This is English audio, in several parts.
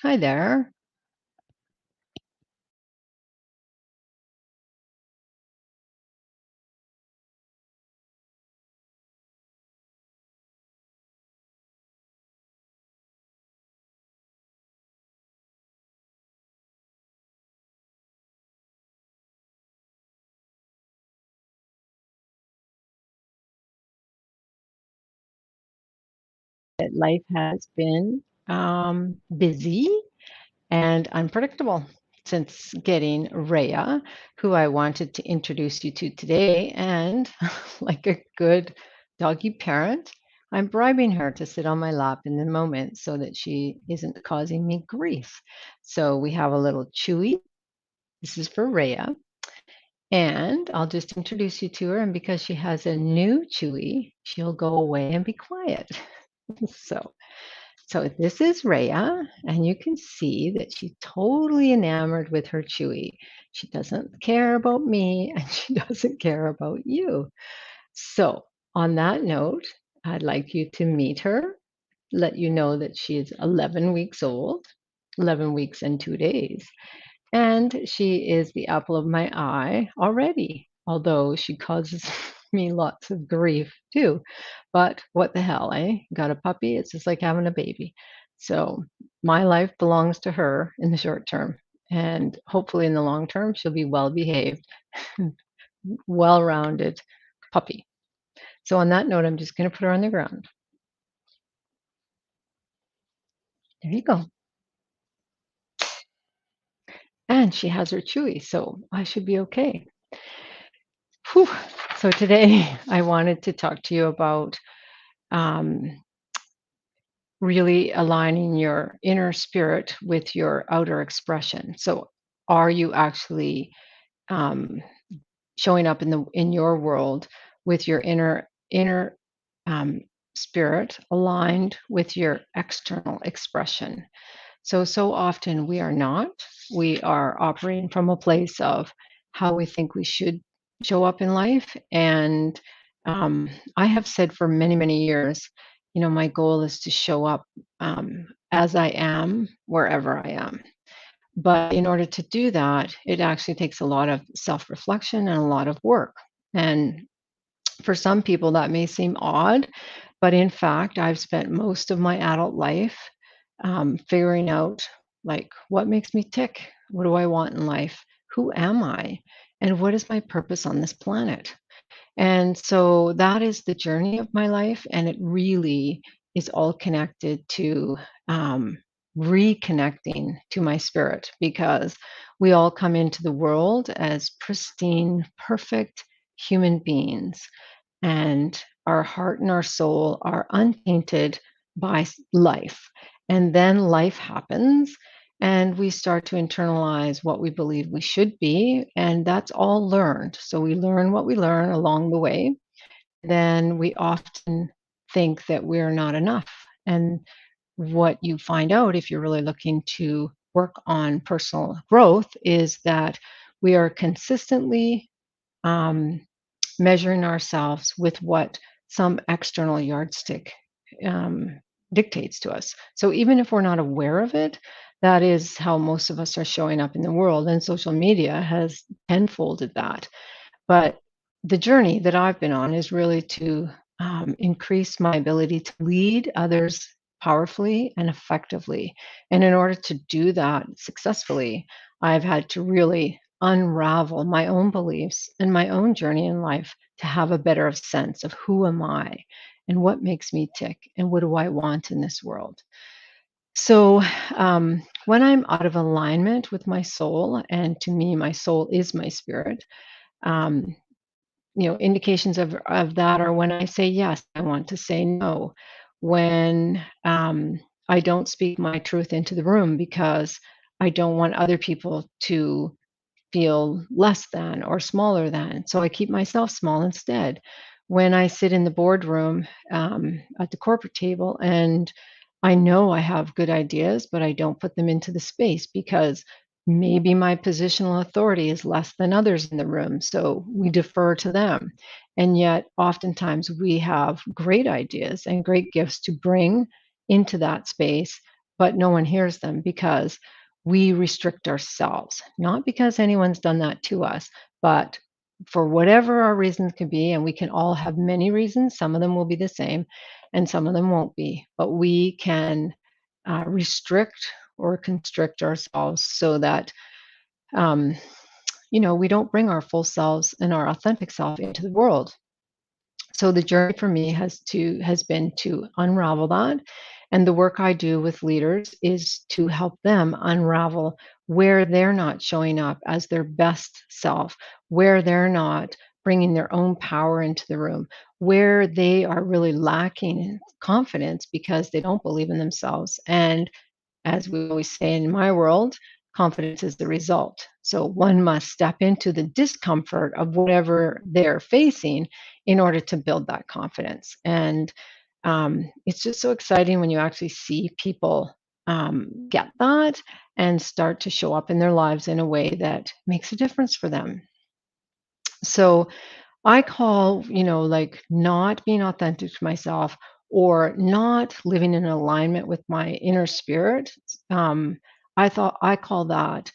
Hi there. Life has been busy and unpredictable since getting Rhea, who I wanted to introduce you to today. And like a good doggy parent, I'm bribing her to sit on my lap in the moment so that she isn't causing me grief. So we have a little Chewy. This is for Rhea. And I'll just introduce you to her. And because she has a new Chewy, she'll go away and be quiet. So So this is Rhea, and you can see that she's totally enamored with her Chewy. She doesn't care about me, and she doesn't care about you. So on that note, I'd like you to meet her, let you know that she is 11 weeks old, 11 weeks and 2 days. And she is the apple of my eye already, although she causes me lots of grief too. But what the hell, eh? Got a puppy, it's just like having a baby. So my life belongs to her in the short term. And hopefully in the long term, she'll be well behaved, well rounded puppy. So on that note, I'm just going to put her on the ground. There you go. And she has her chewy, so I should be okay. Whew. So today I wanted to talk to you about um, really aligning your inner spirit with your outer expression. So, are you actually um, showing up in your world with your inner um, spirit aligned with your external expression? So often we are not. We are operating from a place of how we think we should show up in life. And I have said for many, many years, my goal is to show up as I am wherever I am. But in order to do that, it actually takes a lot of self reflection and a lot of work. And for some people, that may seem odd, but in fact, I've spent most of my adult life figuring out like what makes me tick? What do I want in life? Who am I? And what is my purpose on this planet? And so that is the journey of my life. And it really is all connected to reconnecting to my spirit because we all come into the world as pristine, perfect human beings and our heart and our soul are untainted by life. And then life happens, and we start to internalize what we believe we should be, and that's all learned. So we learn what we learn along the way. Then we often think that we're not enough. And what you find out if you're really looking to work on personal growth is that we are consistently um, measuring ourselves with what some external yardstick um, dictates to us. So even if we're not aware of it, that is how most of us are showing up in the world. And social media has tenfolded that. But the journey that I've been on is really to increase my ability to lead others powerfully and effectively. And in order to do that successfully, I've had to really unravel my own beliefs and my own journey in life to have a better sense of who am I and what makes me tick and what do I want in this world. So, when I'm out of alignment with my soul, and to me, my soul is my spirit, um, indications of that are when I say yes, I want to say no. When I don't speak my truth into the room because I don't want other people to feel less than or smaller than. So I keep myself small instead. When I sit in the boardroom at the corporate table and I know I have good ideas, but I don't put them into the space because maybe my positional authority is less than others in the room. So we defer to them. And yet, oftentimes, we have great ideas and great gifts to bring into that space. but no one hears them because we restrict ourselves, not because anyone's done that to us, but for whatever our reasons could be, and we can all have many reasons. Some of them will be the same, and some of them won't be. But we can restrict or constrict ourselves so that um, we don't bring our full selves and our authentic self into the world. So the journey for me has been to unravel that, and the work I do with leaders is to help them unravel where they're not showing up as their best self, where they're not bringing their own power into the room, where they are really lacking in confidence because they don't believe in themselves. And as we always say in my world, confidence is the result. So one must step into the discomfort of whatever they're facing in order to build that confidence. And it's just so exciting when you actually see people get that and start to show up in their lives in a way that makes a difference for them. So I call, like not being authentic to myself or not living in alignment with my inner spirit. Um, I call that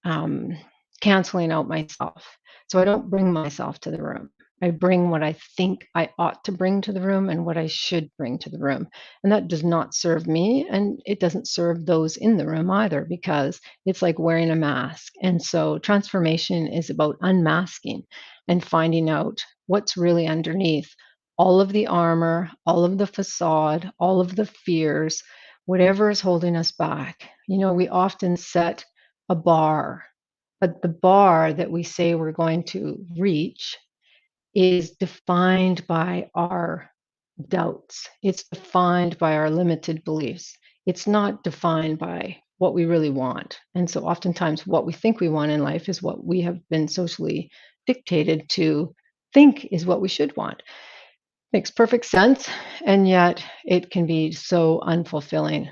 um, canceling out myself. So I don't bring myself to the room. I bring what I think I ought to bring to the room and what I should bring to the room. And that does not serve me. And it doesn't serve those in the room either because it's like wearing a mask. And so transformation is about unmasking and finding out what's really underneath all of the armor, all of the facade, all of the fears, whatever is holding us back. We often set a bar, but the bar that we say we're going to reach is defined by our doubts. It's defined by our limited beliefs. It's not defined by what we really want. And so oftentimes what we think we want in life is what we have been socially dictated to think is what we should want. Makes perfect sense. And yet it can be so unfulfilling.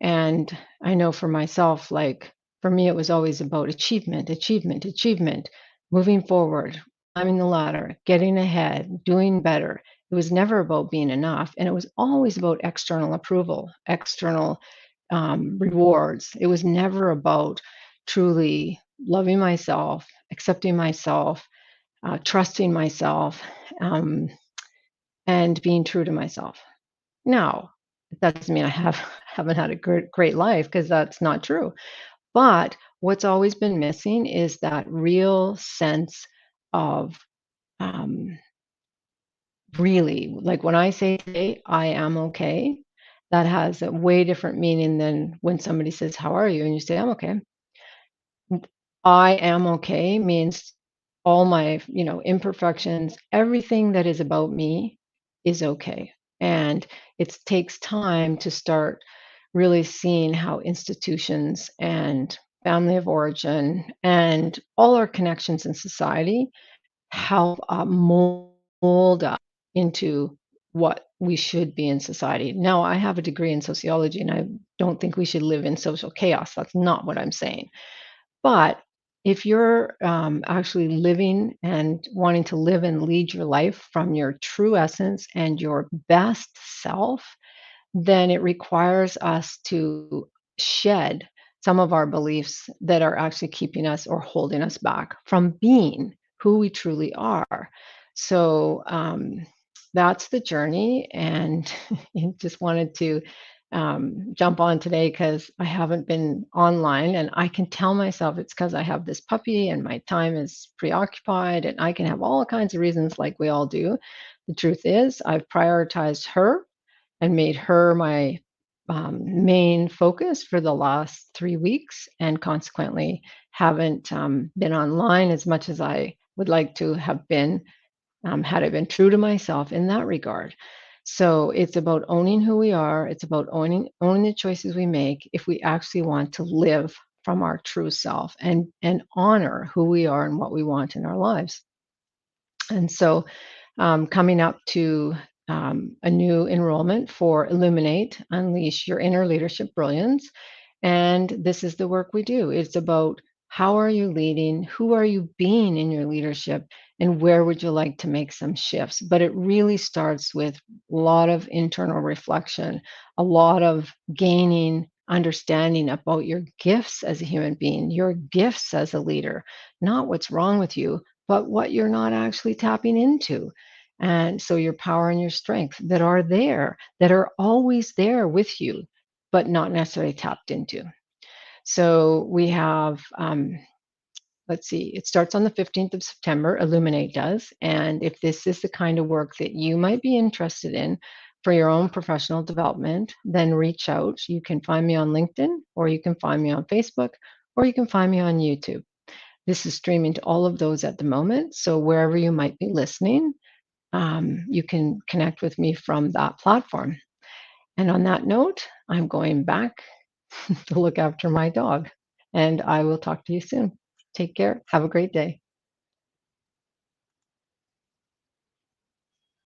And I know for myself, like for me, it was always about achievement, achievement, achievement, moving forward, climbing the ladder, getting ahead, doing better. It was never about being enough. And it was always about external approval, external rewards. It was never about truly loving myself, accepting myself, trusting myself, um, and being true to myself. Now, that doesn't mean I haven't had a great life because that's not true. But what's always been missing is that real sense of um, really, like when I say today, I am okay, that has a way different meaning than when somebody says, "How are you?" and you say, "I'm okay." I am okay means all my, imperfections, everything that is about me is okay. And it takes time to start really seeing how institutions and family of origin and all our connections in society help mold us into what we should be in society. Now, I have a degree in sociology, and I don't think we should live in social chaos. That's not what I'm saying. But if you're actually living and wanting to live and lead your life from your true essence and your best self, then it requires us to shed some of our beliefs that are actually keeping us or holding us back from being who we truly are. So that's the journey. And I just wanted to jump on today because I haven't been online and I can tell myself it's because I have this puppy and my time is preoccupied and I can have all kinds of reasons like we all do. The truth is, I've prioritized her and made her my main focus for the last 3 weeks, and consequently haven't been online as much as I would like to have been had I been true to myself in that regard. So it's about owning who we are. It's about owning the choices we make if we actually want to live from our true self and honor who we are and what we want in our lives. And so, coming up to a new enrollment for Illuminate, Unleash Your Inner Leadership Brilliance. And this is the work we do. It's about how are you leading? Who are you being in your leadership? And where would you like to make some shifts? But it really starts with a lot of internal reflection, a lot of gaining understanding about your gifts as a human being, your gifts as a leader, not what's wrong with you, but what you're not actually tapping into. And so your power and your strength that are there, that are always there with you, but not necessarily tapped into. So we have, let's see, it starts on the 15th of September, Illuminate does. And if this is the kind of work that you might be interested in for your own professional development, then reach out. You can find me on LinkedIn, or you can find me on Facebook, or you can find me on YouTube. This is streaming to all of those at the moment. So wherever you might be listening, you can connect with me from that platform. And on that note, I'm going back to look after my dog. And I will talk to you soon. Take care. Have a great day.